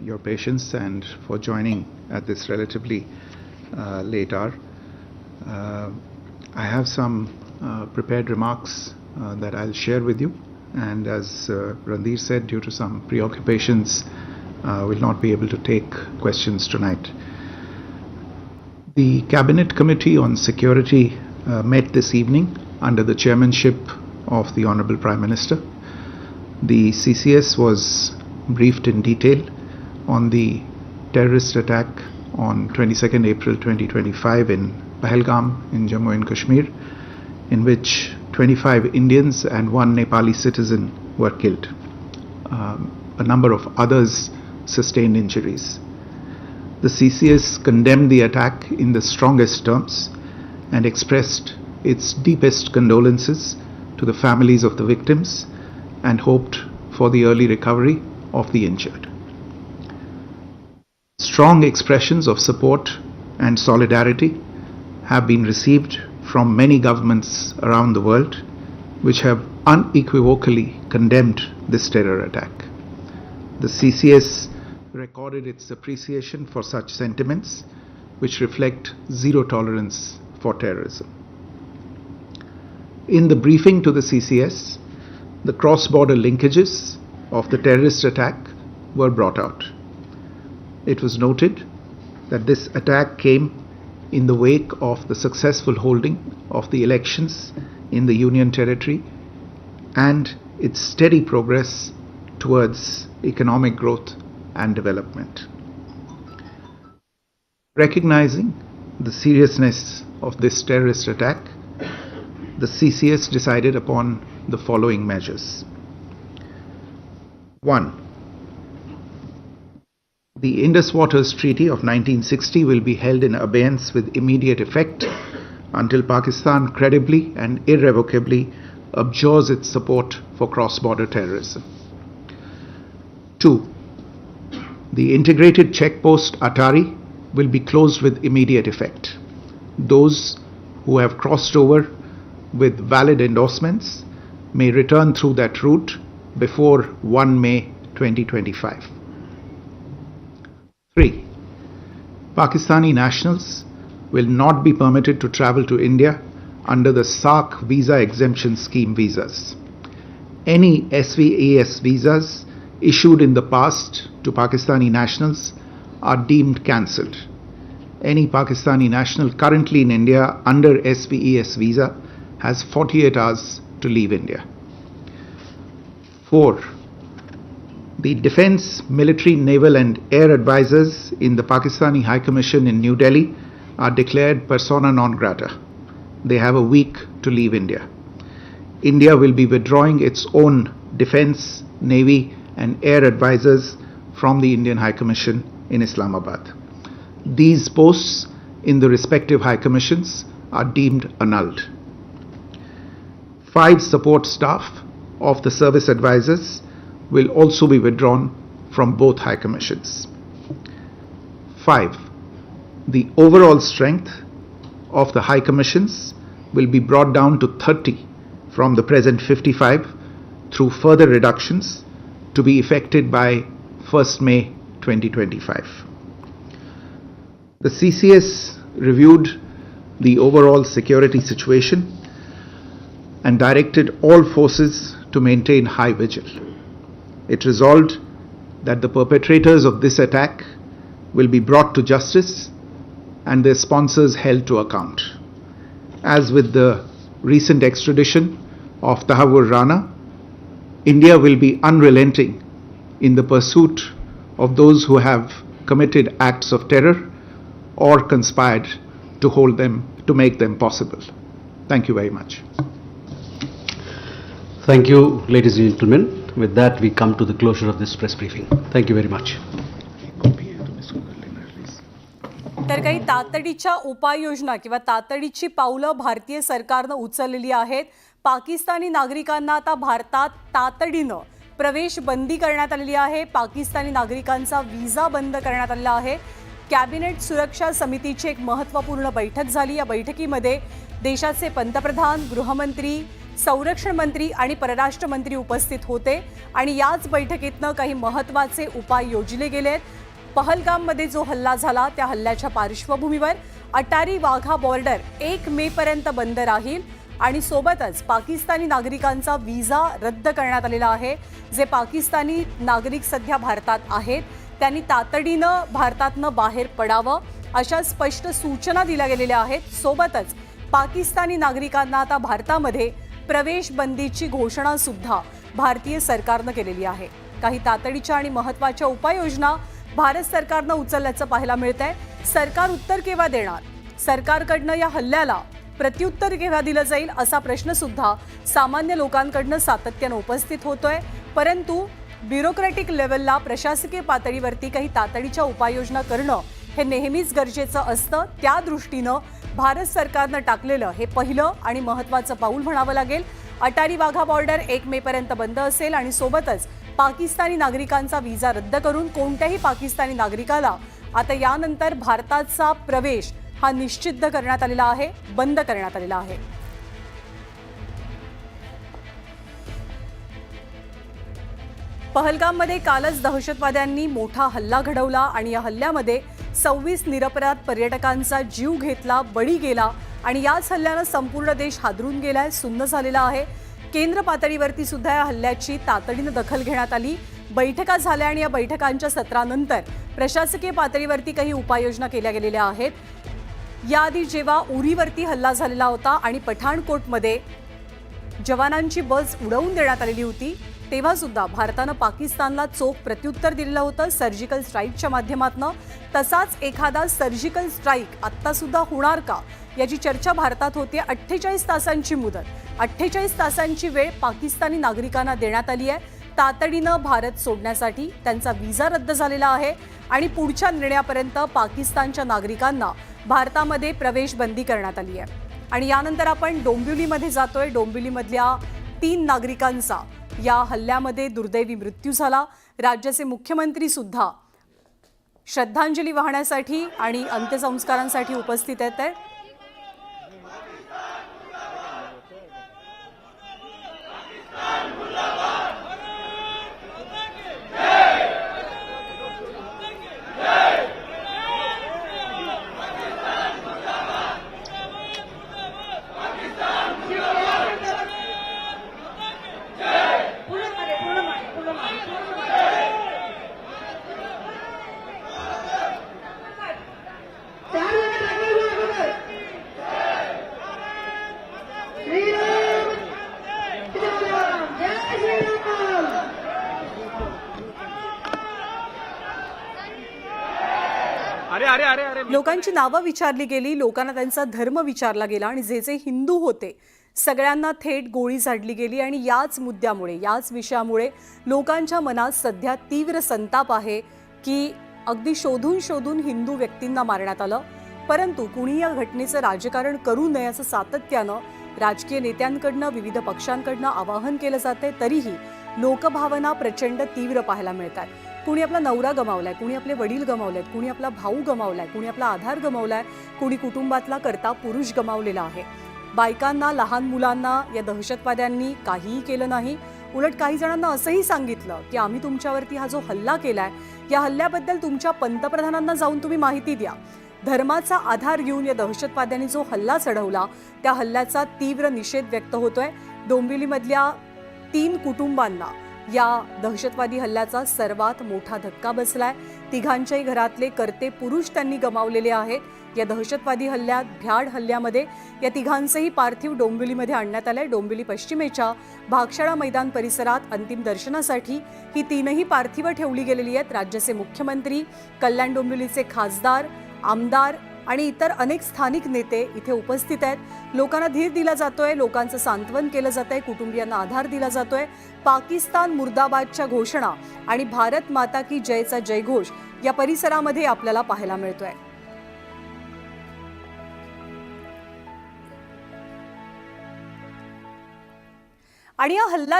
your patience and for joining at this relatively late hour. I have some prepared remarks that I'll share with you, and as Randhir said, due to some preoccupations, will not be able to take questions tonight. The Cabinet Committee on Security met this evening under the chairmanship of the Honorable Prime Minister. The CCS was briefed in detail on the terrorist attack on 22nd April 2025 in Pahalgam in Jammu and Kashmir, in which 25 Indians and one Nepali citizen were killed. A number of others sustained injuries. The CCS condemned the attack in the strongest terms and expressed its deepest condolences to the families of the victims and hoped for the early recovery of the injured. Strong expressions of support and solidarity have been received from many governments around the world, which have unequivocally condemned this terror attack. The CCS recorded its appreciation for such sentiments, which reflect zero tolerance for terrorism. In the briefing to the CCS, the cross-border linkages of the terrorist attack were brought out. It was noted that this attack came in the wake of the successful holding of the elections in the Union Territory and its steady progress towards economic growth and development. Recognizing the seriousness of this terrorist attack, the CCS decided upon the following measures. 1. The Indus Waters Treaty of 1960 will be held in abeyance with immediate effect until Pakistan credibly and irrevocably abjures its support for cross-border terrorism. 2. The integrated checkpost Atari will be closed with immediate effect. Those who have crossed over with valid endorsements may return through that route before 1 May 2025. 3. Pakistani nationals will not be permitted to travel to India under the SAARC visa exemption scheme visas. Any SVES visas issued in the past to Pakistani nationals are deemed cancelled. Any Pakistani national currently in India under SVES visa has 48 hours to leave India. 4. The Defence, Military, Naval and Air Advisors in the Pakistani High Commission in New Delhi are declared persona non grata. They have a week to leave India. India will be withdrawing its own Defence, Navy and Air Advisors from the Indian High Commission in Islamabad. These posts in the respective High Commissions are deemed annulled. 5 support staff of the service advisors will also be withdrawn from both High Commissions. 5. The overall strength of the High Commissions will be brought down to 30 from the present 55 through further reductions to be effected by 1st May 2025. The CCS reviewed the overall security situation and directed all forces to maintain high vigil. It resolved that the perpetrators of this attack will be brought to justice and their sponsors held to account. As with the recent extradition of Tahawwur Rana, India will be unrelenting in the pursuit of those who have committed acts of terror or conspired to make them possible. Thank you very much. Thank you, ladies and gentlemen. With that, we come to the closure of this press briefing. Thank you very much. तर काही तातडीच्या उपाययोजना किंवा तातडीची पावलं भारतीय सरकारनं उचललेली आहेत. पाकिस्तानी नागरिकांना आता भारतात तातडीनं प्रवेश बंदी करण्यात आलेली आहे. पाकिस्तानी नागरिकांचा व्हिसा बंद करण्यात आलेला आहे. कॅबिनेट सुरक्षा समितीची एक महत्त्वपूर्ण बैठक झाली. या बैठकीमध्ये देशाचे पंतप्रधान, गृहमंत्री, संरक्षण मंत्री आणि परराष्ट्र मंत्री उपस्थित होते आणि याच बैठकीतनं काही महत्त्वाचे उपाय योजले गेलेत. पहलगाममध्ये जो हल्ला झाला त्या हल्ल्याच्या पार्श्वभूमीवर अटारी वाघा बॉर्डर 1 मे पर्यंत बंद राहील आणि सोबतच पाकिस्तानी नागरिकांचा व्हिसा रद्द करण्यात आलेला आहे. जे पाकिस्तानी नागरिक सध्या भारतात आहेत त्यांनी तातडीनं भारतातनं बाहेर पडावं अशा स्पष्ट सूचना दिल्या गेलेल्या आहेत. सोबतच पाकिस्तानी नागरिकांना आता भारतामध्ये प्रवेश बंदीची घोषणा सुद्धा भारतीय सरकारनं केलेली आहे. काही तातडीच्या आणि महत्त्वाच्या उपाययोजना भारत सरकारनं उचलल्याचं पाहायला मिळतंय. सरकार उत्तर केव्हा देणार, सरकारकडनं या हल्ल्याला प्रत्युत्तर केव्हा दिलं जाईल असा प्रश्न सुद्धा सामान्य लोकांकडनं सातत्यानं उपस्थित होतोय. परंतु ब्युरोक्रॅटिक लेव्हलला प्रशासकीय पातळीवरती काही तातडीच्या उपाययोजना करणं हे नेहमीच गरजेचं असतं. त्या दृष्टीनं भारत सरकारनं टाकलेलं हे पहिलं आणि महत्त्वाचं पाऊल म्हणावं लागेल. अटारी वाघा बॉर्डर 1 मे पर्यंत बंद असेल आणि सोबतच पाकिस्तानी नागरिकांचा व्हिसा रद्द करून कोणत्याही पाकिस्तानी नागरिकाला आता यानंतर भारताचा प्रवेश हा निश्चित करण्यात आलेला आहे, बंद करण्यात आलेला आहे. पहलगाममध्ये कालच दहशतवाद्यांनी मोठा हल्ला घडवला आणि या हल्ल्यामध्ये 26 निरपराध पर्यटकांचा जीव घेतला, बळी गेला आणि याच हल्ल्यानं संपूर्ण देश हादरून गेलाय, सुन्न झालेला आहे. केंद्र पातळीवरती सुद्धा या हल्ल्याची तातडीनं दखल घेण्यात आली. बैठका झाल्या आणि या बैठकांच्या सत्रानंतर प्रशासकीय पातळीवरती काही उपाययोजना केल्या गेलेल्या आहेत. याआधी जेव्हा उरीवरती हल्ला झालेला होता आणि पठाणकोटमध्ये जवानांची बस उडवून देण्यात आलेली होती तेव्हा सुद्धा भारतानं पाकिस्तानला चोख प्रत्युत्तर दिलेलं होतं सर्जिकल स्ट्राईकच्या माध्यमातून. तसाच एखादा सर्जिकल स्ट्राईक आत्ता सुद्धा होणार का याची चर्चा भारतात होती. 48 तासांची मुदत, 48 तासांची वेळ पाकिस्तानी नागरिकांना देण्यात आली आहे. तातडीनं भारत सोडण्यासाठी त्यांचा व्हिसा रद्द झालेला आहे आणि पुढच्या निर्णयापर्यंत पाकिस्तानच्या नागरिकांना भारतामध्ये प्रवेश बंदी करण्यात आली आहे. आणि यानंतर आपण डोंबिवलीमध्ये जातोय. डोंबिवलीमधल्या 3 नागरिकांचा या हल्ल्यामध्ये दुर्दैवी मृत्यू झाला. राज्याचे मुख्यमंत्री सुद्धा श्रद्धांजली वाहण्यासाठी आणि अंत्यसंस्कारांसाठी उपस्थित आहेत. लोकांची नावं विचारली गेली, लोकांना त्यांचा धर्म विचारला गेला आणि जे जे हिंदू होते सगळ्यांना थेट गोळी झाडली गेली. आणि याच मुद्द्यामुळे, याच विषयामुळे लोकांच्या मनात सध्या तीव्र संताप आहे की अगदी शोधून शोधून हिंदू व्यक्तींना मारण्यात आलं. परंतु कुणी या घटनेचं राजकारण करू नये असं सातत्यानं राजकीय नेत्यांकडनं, विविध पक्षांकडनं आवाहन केलं जाते. तरीही लोकभावना प्रचंड तीव्र पाहायला मिळतात. कुणी आपला नवरा गमावलाय, कुणी आपले वडील गमावलेत, कुणी आपला भाऊ गमावलाय, कुणी आपला आधार गमावलाय, कुणी कुटुंबातला कर्ता पुरुष गमावलेला आहे. बायकांना, लहान मुलांना या दहशतवाद्यांनी काहीही केलं नाही. उलट काही जणांना असंही सांगितलं की आम्ही तुमच्यावरती हा जो हल्ला केलाय या हल्ल्याबद्दल तुमच्या पंतप्रधानांना जाऊन तुम्ही माहिती द्या. धर्माचा आधार घेऊन या दहशतवाद्यांनी जो हल्ला चढवला त्या हल्ल्याचा तीव्र निषेध व्यक्त होतोय. डोंबिवलीमधल्या 3 कुटुंबांना या दहशतवादी हल्ल्याचा सर्वात मोठा धक्का बसलाय. तिघांच्याही घरातले कर्ते पुरुष त्यांनी गमावलेले आहेत. या दहशतवादी हल्ल्यात, भ्याड हल्ल्यामध्ये या तिघांचेही पार्थिव डोंबिवलीमध्ये आणण्यात आलंय. डोंबिवली पश्चिमेच्या भागशाळा मैदान परिसरात अंतिम दर्शनासाठी ही 3ही पार्थिवं ठेवली गेलेली आहेत. राज्याचे मुख्यमंत्री, कल्याण डोंबिवलीचे खासदार, आमदार आणि इतर अनेक स्थानिक नेते इथे उपस्थित आहेत. लोकांना धीर दिला जातोय, लोकांचं सांत्वन केलं जातंय, कुटुंबियांना आधार दिला जातोय. पाकिस्तान मुर्दाबादच्या घोषणा आणि भारत माता की जयचा जयघोष या परिसरामध्ये आपल्याला पाहायला मिळतोय. आणि या हल्ला